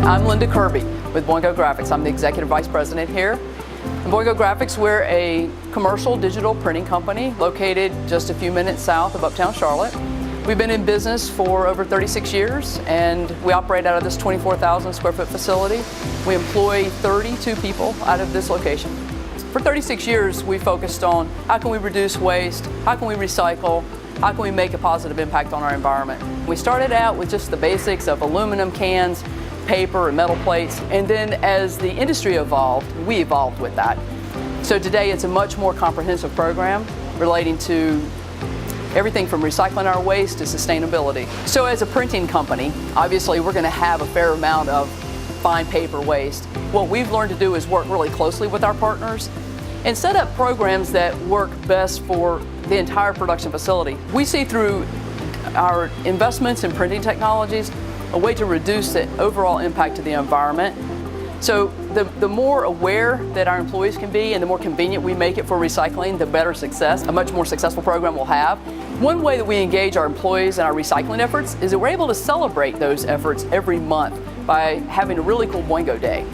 I'm Linda Kirby with Boingo Graphics. I'm the Executive Vice President here. In Boingo Graphics, we're a commercial digital printing company located just a few minutes south of Uptown Charlotte. We've been in business for over 36 years, and we operate out of this 24,000 square foot facility. We employ 32 people out of this location. For 36 years, we focused on how can we reduce waste, how can we recycle, how can we make a positive impact on our environment. We started out with just the basics of aluminum cans, paper and metal plates, and then as the industry evolved, we evolved with that. So today it's a much more comprehensive program relating to everything from recycling our waste to sustainability. So as a printing company, obviously we're going to have a fair amount of fine paper waste. What we've learned to do is work really closely with our partners and set up programs that work best for the entire production facility. We see through our investments in printing technologies a way to reduce the overall impact to the environment. So the more aware that our employees can be and the more convenient we make it for recycling, the better success, a much more successful program will have. One way that we engage our employees in our recycling efforts is that we're able to celebrate those efforts every month by having a really cool Boingo Day.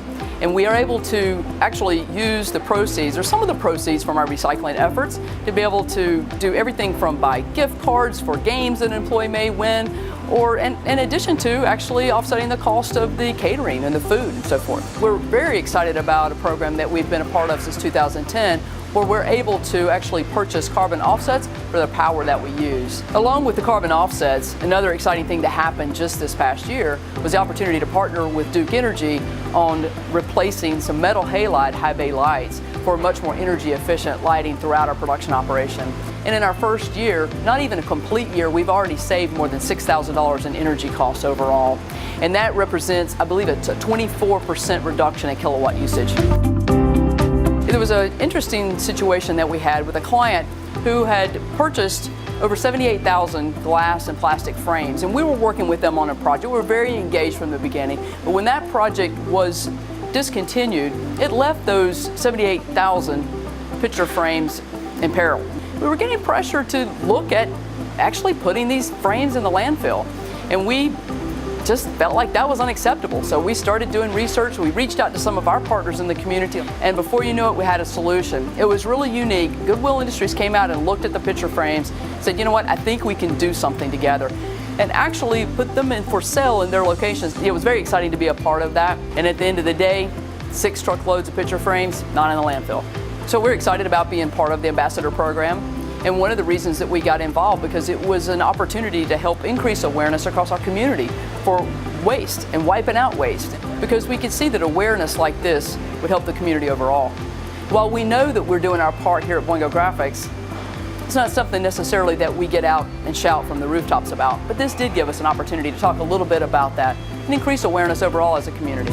And we are able to actually use the proceeds, or some of the proceeds from our recycling efforts, to be able to do everything from buy gift cards for games that an employee may win, or in addition to actually offsetting the cost of the catering and the food and so forth. We're very excited about a program that we've been a part of since 2010, where we're able to actually purchase carbon offsets for the power that we use. Along with the carbon offsets, another exciting thing that happened just this past year was the opportunity to partner with Duke Energy on replacing some metal halide high bay lights for much more energy efficient lighting throughout our production operation. And in our first year, not even a complete year, we've already saved more than $6,000 in energy costs overall. And that represents, I believe it's a 24% reduction in kilowatt usage. There was an interesting situation that we had with a client who had purchased over 78,000 glass and plastic frames, and we were working with them on a project. We were very engaged from the beginning, but when that project was discontinued, it left those 78,000 picture frames in peril. We were getting pressure to look at actually putting these frames in the landfill, and we just felt like that was unacceptable. So we started doing research. We reached out to some of our partners in the community, and before you know it, we had a solution. It was really unique. Goodwill Industries came out and looked at the picture frames, said, you know what, I think we can do something together, and actually put them in for sale in their locations. It was very exciting to be a part of that, and at the end of the day, 6 truckloads of picture frames, not in the landfill. So we're excited about being part of the Ambassador Program. And one of the reasons that we got involved, because it was an opportunity to help increase awareness across our community for waste and wiping out waste, because we could see that awareness like this would help the community overall. While we know that we're doing our part here at Boingo Graphics, it's not something necessarily that we get out and shout from the rooftops about, but this did give us an opportunity to talk a little bit about that and increase awareness overall as a community.